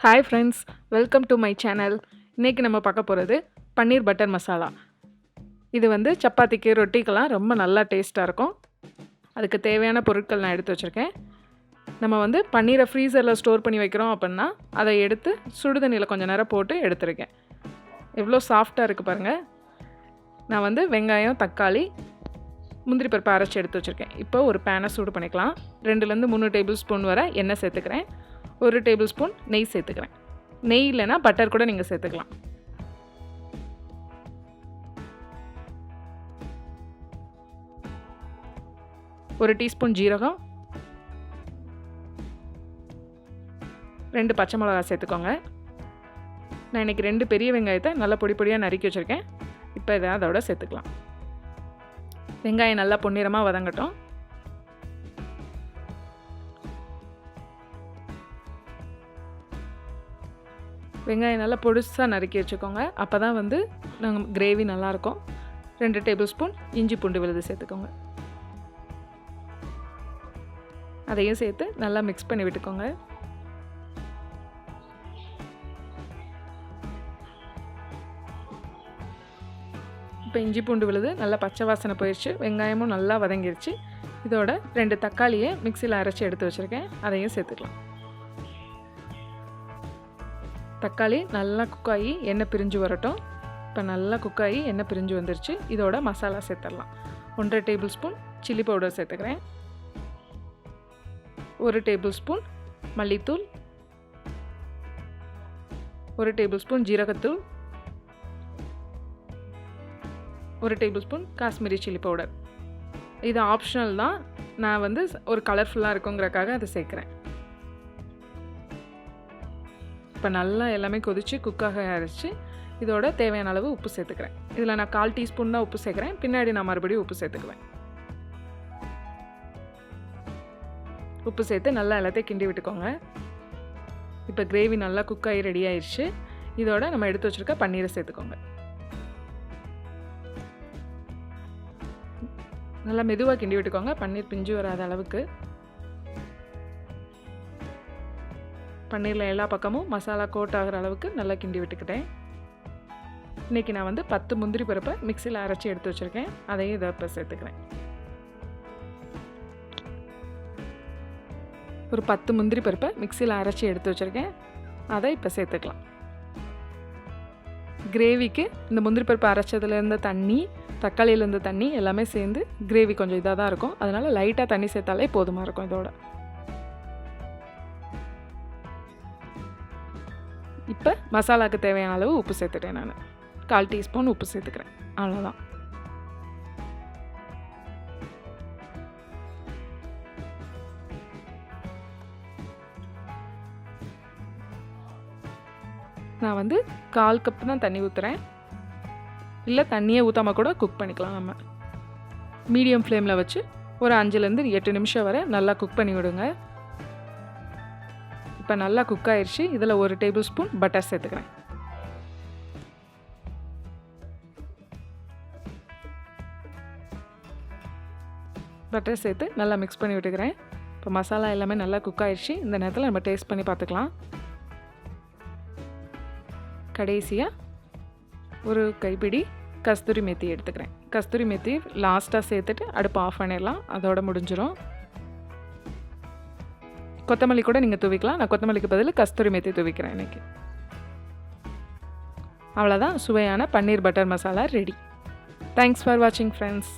Hi friends, welcome to my channel. இன்றைக்கி நம்ம பார்க்க போகிறது பன்னீர் பட்டர் மசாலா. இது சப்பாத்திக்கு ரொட்டிக்கெல்லாம் ரொம்ப நல்லா டேஸ்ட்டாக இருக்கும். அதுக்கு தேவையான பொருட்கள் நான் எடுத்து வச்சுருக்கேன். நம்ம பன்னீரை ஃப்ரீசரில் ஸ்டோர் பண்ணி வைக்கிறோம் அப்படின்னா அதை எடுத்து சுடுதண்ணியில் கொஞ்சம் நேரம் போட்டு எடுத்துருக்கேன். எவ்வளோ சாஃப்டாக இருக்குது பாருங்கள். நான் வெங்காயம், தக்காளி, முந்திரி பருப்பு அரைச்சி எடுத்து வச்சுருக்கேன். இப்போ ஒரு பேனை சூடு பண்ணிக்கலாம். 2-3 டேபிள் ஸ்பூன் வரை எண்ணெய் சேர்த்துக்கிறேன். 1 டேபிள் ஸ்பூன் நெய் சேர்த்துக்கிறேன். நெய் இல்லைன்னா பட்டர் கூட நீங்கள் சேர்த்துக்கலாம். ஒரு டீஸ்பூன் ஜீரகம், 2 பச்சை மிளகாய் சேர்த்துக்கோங்க. நான் இன்றைக்கி 2 பெரிய வெங்காயத்தை நல்லா பொடி பொடியாக நறுக்கி வச்சுருக்கேன். இப்போ இதை அதோட சேர்த்துக்கலாம். வெங்காயம் நல்லா பொன்னிறமாக வதங்கட்டும். வெங்காயம் நல்லா பொடிசாக நறுக்கி வச்சுக்கோங்க. அப்போ தான் நாங்கள் கிரேவி நல்லாயிருக்கும். 2 டேபிள் ஸ்பூன் இஞ்சி பூண்டு விழுது சேர்த்துக்கோங்க. அதையும் சேர்த்து நல்லா மிக்ஸ் பண்ணி விட்டுக்கோங்க. இப்போ இஞ்சி பூண்டு விழுது நல்லா பச்சை வாசனை போயிடுச்சு. வெங்காயமும் நல்லா வதங்கிடுச்சு. இதோட 2 தக்காளியை மிக்சியில் அரைச்சி எடுத்து வச்சுருக்கேன். அதையும் சேர்த்துக்கலாம். தக்காளி நல்லா குக்காகி எண்ணெய் பிரிஞ்சு வரட்டும். இப்போ நல்லா குக்காகி எண்ணெய் பிரிஞ்சு வந்துருச்சு. இதோட மசாலா சேர்த்துடலாம். 1.5 டேபிள் ஸ்பூன் சில்லி பவுடர் சேர்த்துக்கிறேன். 1 டேபிள் ஸ்பூன் மல்லித்தூள், 1 டேபிள் ஸ்பூன் ஜீரகத்தூள், 1 table spoon Kashmiri chilli powder. இது ஆப்ஷனல் தான். நான் ஒரு கலர்ஃபுல்லாக இருக்குங்கிறக்காக அதை சேர்க்குறேன். இப்போ நல்லா எல்லாமே கொதித்து குக்காக அரைச்சி இதோட தேவையான அளவு உப்பு சேர்த்துக்கிறேன். இதில் நான் 1/4 டீஸ்பூன் தான் உப்பு சேர்க்குறேன். பின்னாடி நான் மறுபடியும் உப்பு சேர்த்துக்குவேன். உப்பு சேர்த்து நல்லா எல்லாத்தையும் கிண்டி விட்டுக்கோங்க. இப்போ கிரேவி நல்லா குக்காகி ரெடி ஆயிடுச்சு. இதோட நம்ம எடுத்து வச்சுருக்க பன்னீரை சேர்த்துக்கோங்க. நல்லா மெதுவாக கிண்டி விட்டுக்கோங்க. பன்னீர் பிஞ்சு வராத அளவுக்கு. பன்னீரில் எல்லா பக்கமும் மசாலா கோட் ஆகிற அளவுக்கு நல்லா கிண்டி விட்டுக்கிட்டேன். இன்றைக்கி நான் 10 முந்திரி பருப்பை மிக்சியில் அரைச்சி எடுத்து வச்சுருக்கேன். அதையும் இதை இப்போ சேர்த்துக்கிறேன். ஒரு 10 முந்திரி பருப்பை மிக்சியில் அரைச்சி எடுத்து வச்சுருக்கேன். அதை இப்போ சேர்த்துக்கலாம். கிரேவிக்கு இந்த முந்திரி பருப்பு அரைச்சதுலேருந்து தண்ணி, தக்காளியிலேருந்து தண்ணி எல்லாமே சேர்ந்து கிரேவி கொஞ்சம் இதாக தான் இருக்கும். அதனால் லைட்டாக தண்ணி சேர்த்தாலே போதுமாக இருக்கும். இதோட இப்போ மசாலாவுக்கு தேவையான அளவு உப்பு சேர்த்துட்டேன். நான் 1/4 டீஸ்பூன் உப்பு சேர்த்துக்கிறேன். அவ்வளோதான். நான் 1/4 கப் தான் தண்ணி ஊற்றுறேன். இல்லை தண்ணியே ஊற்றாமல் கூட குக் பண்ணிக்கலாம். நம்ம மீடியம் ஃப்ளேமில் வச்சு ஒரு 5-8 நிமிஷம் வரை நல்லா குக் பண்ணி விடுங்க. இப்போ நல்லா குக் ஆயிடுச்சு. இதில் 1 டேபிள் ஸ்பூன் பட்டர் சேர்த்துக்கிறேன். பட்டர் சேர்த்து நல்லா மிக்ஸ் பண்ணி விட்டுக்கிறேன். இப்போ மசாலா எல்லாமே நல்லா குக் ஆயிடுச்சு. இந்த நேரத்தில் நம்ம டேஸ்ட் பண்ணி பார்த்துக்கலாம். கடைசியாக ஒரு கைப்பிடி கஸ்தூரி மெத்தி எடுத்துக்கிறேன். கஸ்தூரி மெத்தி லாஸ்ட்டாக சேர்த்துட்டு அடுப்பு ஆஃப் பண்ணிடலாம். அதோட முடிஞ்சிடும். கொத்தமல்லி கூட நீங்கள் தூவிக்கலாம். நான் கொத்தமல்லிக்கு பதில் கஸ்தூரி மெத்தி தூவிக்கிறேன் இன்றைக்கி. அவ்வளோதான், சுவையான paneer butter masala ready. Thanks for வாட்சிங் ஃப்ரெண்ட்ஸ்.